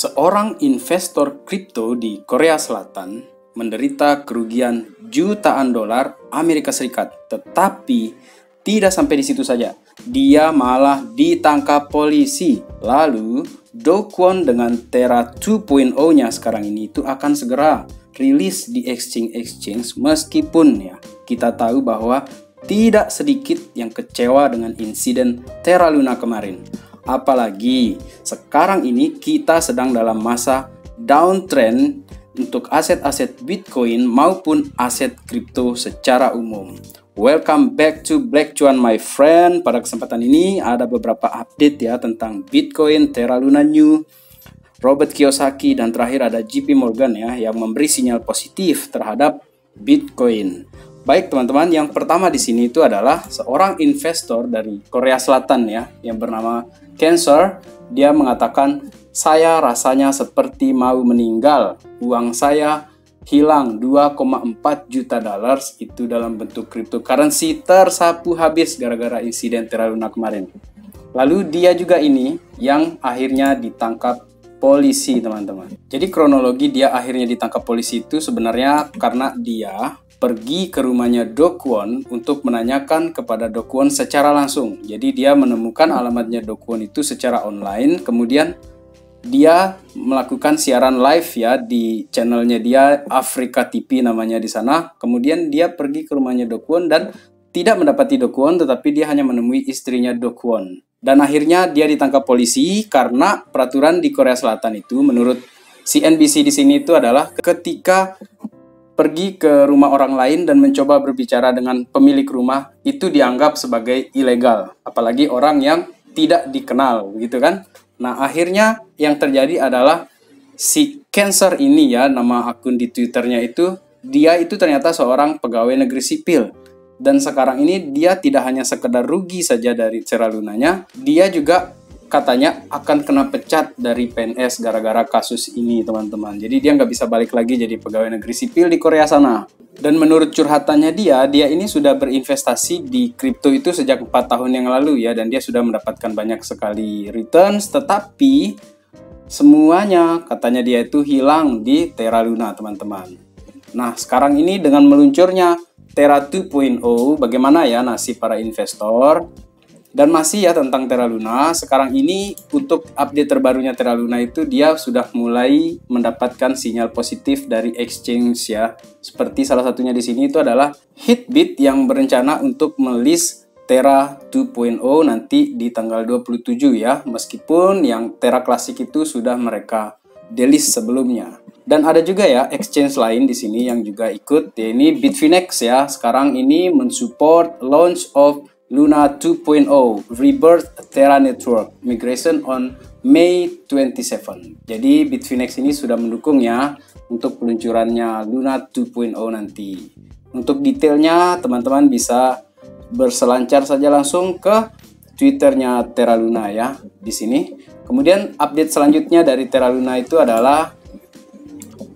Seorang investor kripto di Korea Selatan menderita kerugian jutaan dolar Amerika Serikat. Tetapi tidak sampai di situ saja. Dia malah ditangkap polisi. Lalu, Do Kwon dengan Terra 2.0-nya sekarang ini itu akan segera rilis di exchange meskipun ya kita tahu bahwa tidak sedikit yang kecewa dengan insiden Terra Luna kemarin. Apalagi sekarang ini kita sedang dalam masa downtrend untuk aset-aset Bitcoin maupun aset kripto secara umum. Welcome back to Black Cuan my friend. Pada kesempatan ini ada beberapa update ya tentang Bitcoin, Terra Luna New, Robert Kiyosaki, dan terakhir ada JP Morgan ya yang memberi sinyal positif terhadap Bitcoin. Baik teman-teman, yang pertama di sini itu adalah seorang investor dari Korea Selatan ya yang bernama Cancer. Dia mengatakan, saya rasanya seperti mau meninggal. Uang saya hilang 2,4 juta dolar itu dalam bentuk cryptocurrency tersapu habis gara-gara insiden Terra Luna kemarin. Lalu dia juga ini yang akhirnya ditangkap polisi teman-teman. Jadi kronologi dia akhirnya ditangkap polisi itu sebenarnya karena dia pergi ke rumahnya Do Kwon untuk menanyakan kepada Do Kwon secara langsung. Jadi dia menemukan alamatnya Do Kwon itu secara online, kemudian dia melakukan siaran live ya di channelnya dia, Afrika TV namanya di sana. Kemudian dia pergi ke rumahnya Do Kwon dan tidak mendapati Do Kwon, tetapi dia hanya menemui istrinya Do Kwon. Dan akhirnya dia ditangkap polisi karena peraturan di Korea Selatan itu menurut CNBC di sini itu adalah ketika pergi ke rumah orang lain dan mencoba berbicara dengan pemilik rumah itu dianggap sebagai ilegal, apalagi orang yang tidak dikenal, gitu kan? Nah, akhirnya yang terjadi adalah si Cancer ini ya, nama akun di Twitternya itu, dia itu ternyata seorang pegawai negeri sipil. Dan sekarang ini dia tidak hanya sekedar rugi saja dari Terra Lunanya, dia juga katanya akan kena pecat dari PNS gara-gara kasus ini teman-teman. Jadi dia nggak bisa balik lagi jadi pegawai negeri sipil di Korea sana. Dan menurut curhatannya dia ini sudah berinvestasi di kripto itu sejak 4 tahun yang lalu ya. Dan dia sudah mendapatkan banyak sekali returns. Tetapi semuanya katanya dia itu hilang di Terra Luna teman-teman. Nah sekarang ini dengan meluncurnya Terra 2.0, bagaimana ya nasib para investor? Dan masih ya tentang Terra Luna, sekarang ini untuk update terbarunya Terra Luna itu dia sudah mulai mendapatkan sinyal positif dari exchange ya. Seperti salah satunya di sini itu adalah Hitbit yang berencana untuk melist Terra 2.0 nanti di tanggal 27 ya. Meskipun yang Terra Classic itu sudah mereka delist sebelumnya. Dan ada juga ya exchange lain di sini yang juga ikut, ini Bitfinex ya. Sekarang ini mensupport launch of Luna 2.0 Rebirth Terra Network Migration on May 27. Jadi Bitfinex ini sudah mendukung ya untuk peluncurannya Luna 2.0 nanti. Untuk detailnya teman-teman bisa berselancar saja langsung ke Twitternya Terra Luna ya di sini. Kemudian update selanjutnya dari Terra Luna itu adalah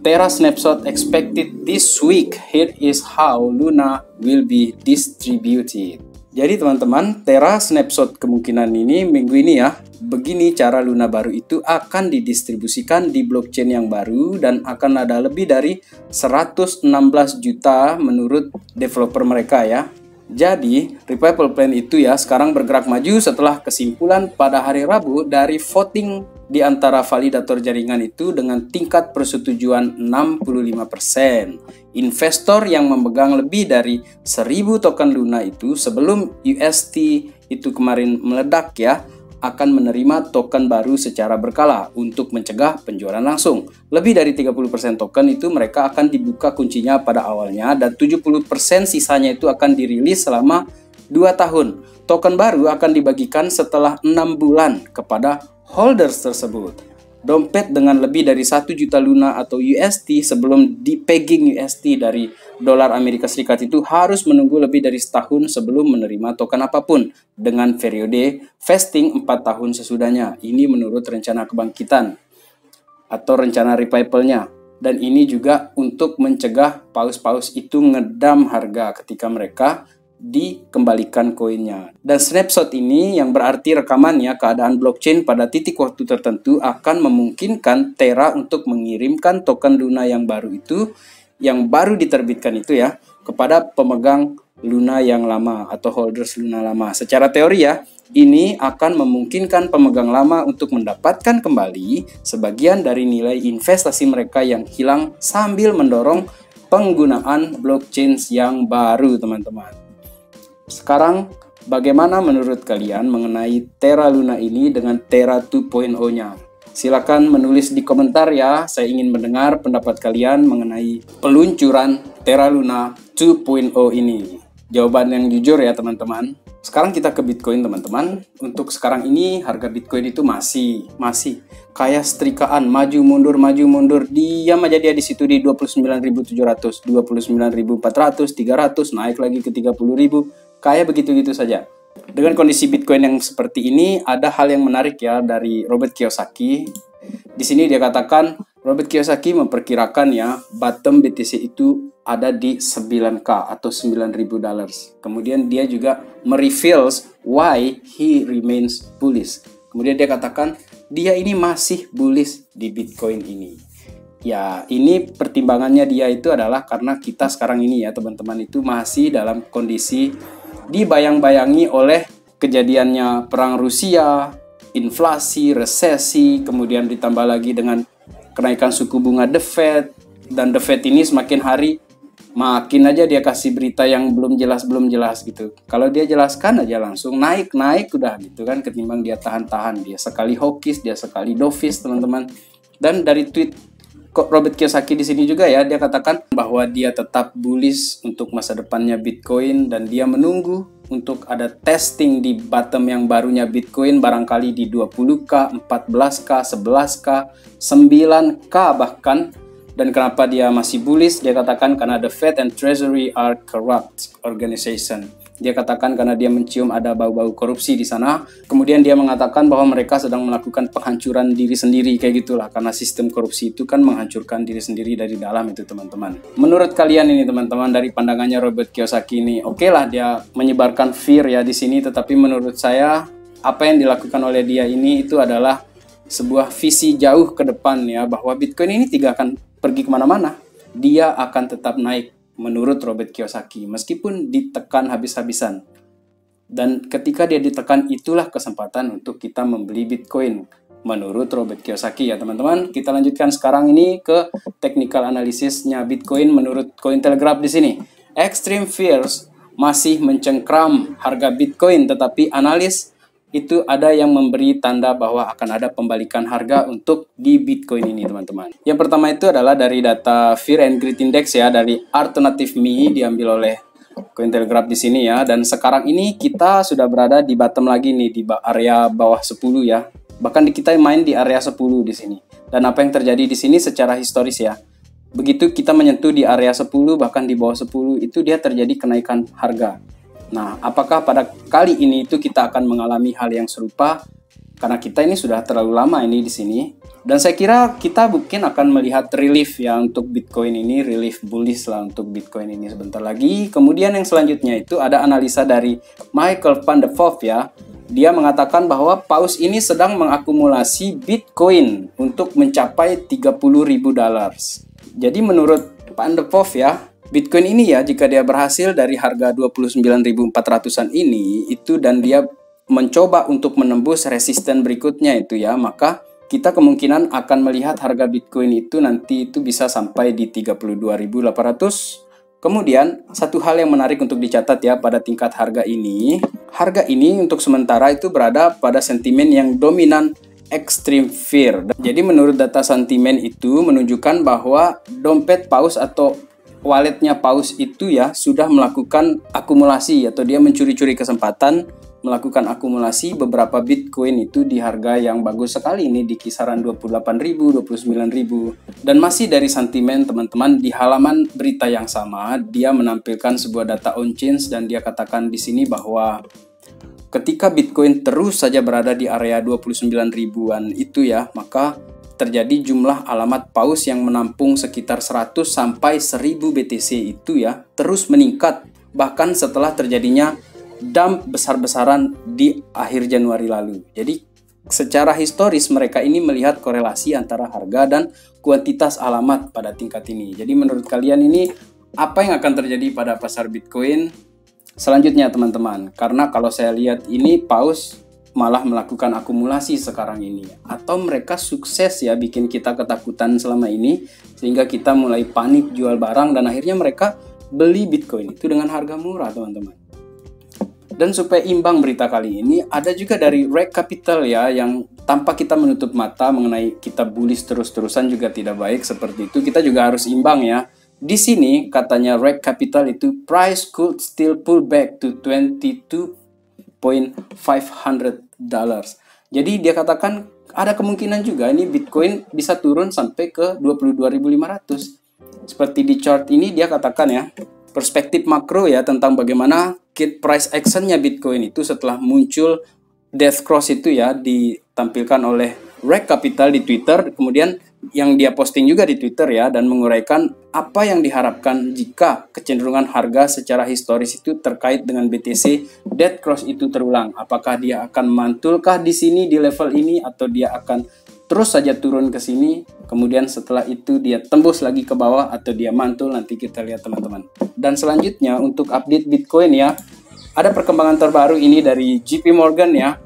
Terra Snapshot expected this week. Here is how Luna will be distributed. Jadi teman-teman, Terra Snapshot kemungkinan ini minggu ini ya, begini cara Luna baru itu akan didistribusikan di blockchain yang baru dan akan ada lebih dari 116 juta menurut developer mereka ya. Jadi, Revival Plan itu ya sekarang bergerak maju setelah kesimpulan pada hari Rabu dari voting di antara validator jaringan itu dengan tingkat persetujuan 65%. Investor yang memegang lebih dari 1000 token Luna itu sebelum UST itu kemarin meledak ya, akan menerima token baru secara berkala untuk mencegah penjualan langsung. Lebih dari 30% token itu mereka akan dibuka kuncinya pada awalnya dan 70% sisanya itu akan dirilis selama 2 tahun. Token baru akan dibagikan setelah 6 bulan kepada holders tersebut. Dompet dengan lebih dari 1 juta Luna atau UST sebelum dipegging UST dari dolar Amerika Serikat itu harus menunggu lebih dari setahun sebelum menerima token apapun dengan periode vesting 4 tahun sesudahnya. Ini menurut rencana kebangkitan atau rencana revival-nya. Dan ini juga untuk mencegah paus-paus itu ngedam harga ketika mereka dikembalikan koinnya. Dan snapshot ini yang berarti rekamannya keadaan blockchain pada titik waktu tertentu akan memungkinkan Terra untuk mengirimkan token Luna yang baru itu, yang baru diterbitkan itu ya, kepada pemegang Luna yang lama atau holders Luna lama. Secara teori ya, ini akan memungkinkan pemegang lama untuk mendapatkan kembali sebagian dari nilai investasi mereka yang hilang sambil mendorong penggunaan blockchain yang baru, teman-teman. Sekarang, bagaimana menurut kalian mengenai Terra Luna ini dengan Terra 2.0-nya? Silakan menulis di komentar ya, saya ingin mendengar pendapat kalian mengenai peluncuran Terra Luna 2.0 ini. Jawaban yang jujur ya teman-teman. Sekarang kita ke Bitcoin teman-teman. Untuk sekarang ini harga Bitcoin itu masih kayak setrikaan, maju mundur, diam aja dia di situ di 29.700, 29.400, 300, naik lagi ke 30.000, kayak begitu-gitu saja. Dengan kondisi Bitcoin yang seperti ini, ada hal yang menarik ya dari Robert Kiyosaki. Di sini dia katakan, Robert Kiyosaki memperkirakan ya, bottom BTC itu ada di 9K atau $9.000. Kemudian dia juga mereveals why he remains bullish. Kemudian dia katakan, dia ini masih bullish di Bitcoin ini. Ya, ini pertimbangannya dia itu adalah karena kita sekarang ini ya teman-teman itu masih dalam kondisi dibayang-bayangi oleh kejadiannya perang Rusia, inflasi, resesi, kemudian ditambah lagi dengan kenaikan suku bunga The Fed, dan The Fed ini semakin hari makin aja dia kasih berita yang belum jelas gitu. Kalau dia jelaskan aja langsung naik udah gitu kan, ketimbang dia tahan-tahan, dia sekali hawkish, dia sekali dovish teman-teman. Dan dari tweet Robert Kiyosaki di sini juga ya, dia katakan bahwa dia tetap bullish untuk masa depannya Bitcoin dan dia menunggu untuk ada testing di bottom yang barunya Bitcoin barangkali di 20K, 14K, 11K, 9K bahkan. Dan kenapa dia masih bullish? Dia katakan karena the Fed and Treasury are corrupt organization. Dia katakan karena dia mencium ada bau-bau korupsi di sana. Kemudian dia mengatakan bahwa mereka sedang melakukan penghancuran diri sendiri kayak gitulah, karena sistem korupsi itu kan menghancurkan diri sendiri dari dalam itu teman-teman. Menurut kalian ini teman-teman dari pandangannya Robert Kiyosaki ini, oke lah dia menyebarkan fear ya di sini, tetapi menurut saya apa yang dilakukan oleh dia ini itu adalah sebuah visi jauh ke depan ya, bahwa Bitcoin ini tidak akan pergi kemana-mana, dia akan tetap naik menurut Robert Kiyosaki meskipun ditekan habis-habisan. Dan ketika dia ditekan, itulah kesempatan untuk kita membeli Bitcoin menurut Robert Kiyosaki ya teman-teman. Kita lanjutkan sekarang ini ke technical analisisnya Bitcoin menurut Cointelegraph di sini. Extreme fears masih mencengkram harga Bitcoin, tetapi analis itu ada yang memberi tanda bahwa akan ada pembalikan harga untuk di Bitcoin ini teman-teman. Yang pertama itu adalah dari data Fear and Greed Index ya, dari Alternative Me, diambil oleh Cointelegraph di sini ya. Dan sekarang ini kita sudah berada di bottom lagi nih, di area bawah 10 ya. Bahkan kita main di area 10 di sini. Dan apa yang terjadi di sini secara historis ya, begitu kita menyentuh di area 10 bahkan di bawah 10 itu dia terjadi kenaikan harga. Nah, apakah pada kali ini itu kita akan mengalami hal yang serupa? Karena kita ini sudah terlalu lama ini di sini. Dan saya kira kita mungkin akan melihat relief ya untuk Bitcoin ini, relief bullish lah untuk Bitcoin ini sebentar lagi. Kemudian yang selanjutnya itu ada analisa dari Michael van de Vogt ya. Dia mengatakan bahwa paus ini sedang mengakumulasi Bitcoin untuk mencapai $30.000. Jadi menurut Van de Vogt ya, Bitcoin ini ya, jika dia berhasil dari harga 29.400-an ini itu dan dia mencoba untuk menembus resisten berikutnya itu ya, maka kita kemungkinan akan melihat harga Bitcoin itu nanti itu bisa sampai di 32.800. Kemudian satu hal yang menarik untuk dicatat ya pada tingkat harga ini untuk sementara itu berada pada sentimen yang dominan extreme fear. Jadi menurut data sentimen itu menunjukkan bahwa dompet paus atau walletnya paus itu ya sudah melakukan akumulasi atau dia mencuri-curi kesempatan melakukan akumulasi beberapa Bitcoin itu di harga yang bagus sekali ini di kisaran 28.000, 29.000. Dan masih dari sentimen teman-teman, di halaman berita yang sama dia menampilkan sebuah data on-chain dan dia katakan di sini bahwa ketika Bitcoin terus saja berada di area 29.000-an itu ya, maka terjadi jumlah alamat paus yang menampung sekitar 100 sampai 1000 BTC itu ya terus meningkat bahkan setelah terjadinya dump besar-besaran di akhir Januari lalu. Jadi secara historis mereka ini melihat korelasi antara harga dan kuantitas alamat pada tingkat ini. Jadi menurut kalian ini apa yang akan terjadi pada pasar Bitcoin selanjutnya teman-teman? Karena kalau saya lihat ini paus malah melakukan akumulasi sekarang ini, atau mereka sukses ya bikin kita ketakutan selama ini sehingga kita mulai panik jual barang dan akhirnya mereka beli Bitcoin itu dengan harga murah teman-teman. Dan supaya imbang berita kali ini ada juga dari Reg Capital ya, yang tanpa kita menutup mata mengenai kita bullish terus-terusan juga tidak baik seperti itu, kita juga harus imbang ya. Di sini katanya Reg Capital itu price could still pull back to $22,500. Jadi dia katakan ada kemungkinan juga ini Bitcoin bisa turun sampai ke 22.500. Seperti di chart ini dia katakan ya, perspektif makro ya tentang bagaimana price actionnya Bitcoin itu setelah muncul death cross itu ya, ditampilkan oleh Reg Capital di Twitter, kemudian yang dia posting juga di Twitter ya, dan menguraikan apa yang diharapkan jika kecenderungan harga secara historis itu terkait dengan BTC death cross itu terulang. Apakah dia akan mantulkah di sini di level ini, atau dia akan terus saja turun ke sini, kemudian setelah itu dia tembus lagi ke bawah, atau dia mantul, nanti kita lihat teman-teman. Dan selanjutnya untuk update Bitcoin ya, ada perkembangan terbaru ini dari JP Morgan ya.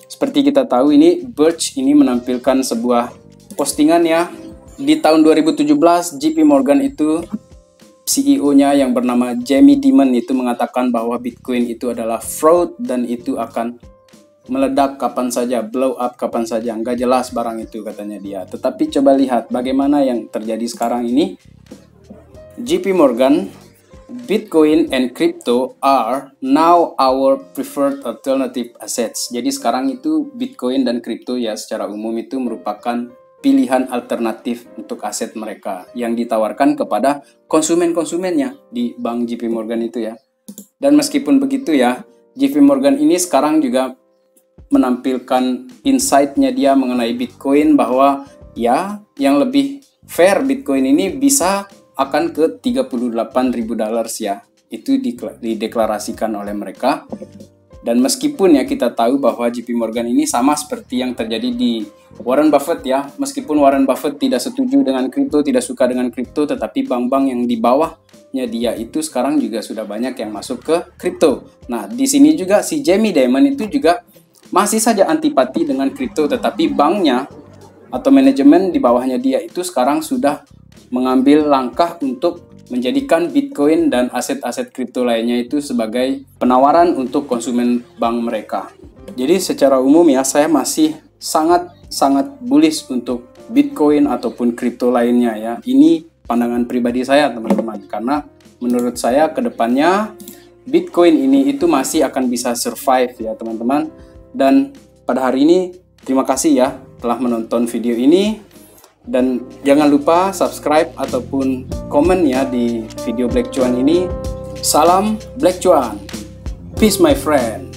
Seperti kita tahu ini Birch ini menampilkan sebuah postingan ya. Di tahun 2017 JP Morgan itu CEO-nya yang bernama Jamie Dimon itu mengatakan bahwa Bitcoin itu adalah fraud dan itu akan meledak kapan saja, blow up kapan saja, nggak jelas barang itu katanya dia. Tetapi coba lihat bagaimana yang terjadi sekarang ini. JP Morgan, Bitcoin and crypto are now our preferred alternative assets. Jadi sekarang itu Bitcoin dan crypto ya secara umum itu merupakan pilihan alternatif untuk aset mereka yang ditawarkan kepada konsumen-konsumennya di bank JP Morgan itu ya. Dan meskipun begitu ya, JP Morgan ini sekarang juga menampilkan insight-nya dia mengenai Bitcoin bahwa ya yang lebih fair Bitcoin ini bisa akan ke $38.000 ya. Itu dideklarasikan oleh mereka. Dan meskipun ya kita tahu bahwa JP Morgan ini sama seperti yang terjadi di Warren Buffett ya. Meskipun Warren Buffett tidak setuju dengan kripto, tidak suka dengan kripto, tetapi bank-bank yang di bawahnya dia itu sekarang juga sudah banyak yang masuk ke kripto. Nah, di sini juga si Jamie Dimon itu juga masih saja antipati dengan kripto, tetapi banknya atau manajemen di bawahnya dia itu sekarang sudah mengambil langkah untuk menjadikan Bitcoin dan aset-aset kripto lainnya itu sebagai penawaran untuk konsumen bank mereka. Jadi secara umum ya saya masih sangat bullish untuk Bitcoin ataupun kripto lainnya ya. Ini pandangan pribadi saya teman-teman, karena menurut saya kedepannya Bitcoin ini itu masih akan bisa survive ya teman-teman. Dan pada hari ini terima kasih ya telah menonton video ini. Dan jangan lupa subscribe ataupun komen ya di video Black Cuan ini. Salam Black Cuan. Peace my friend.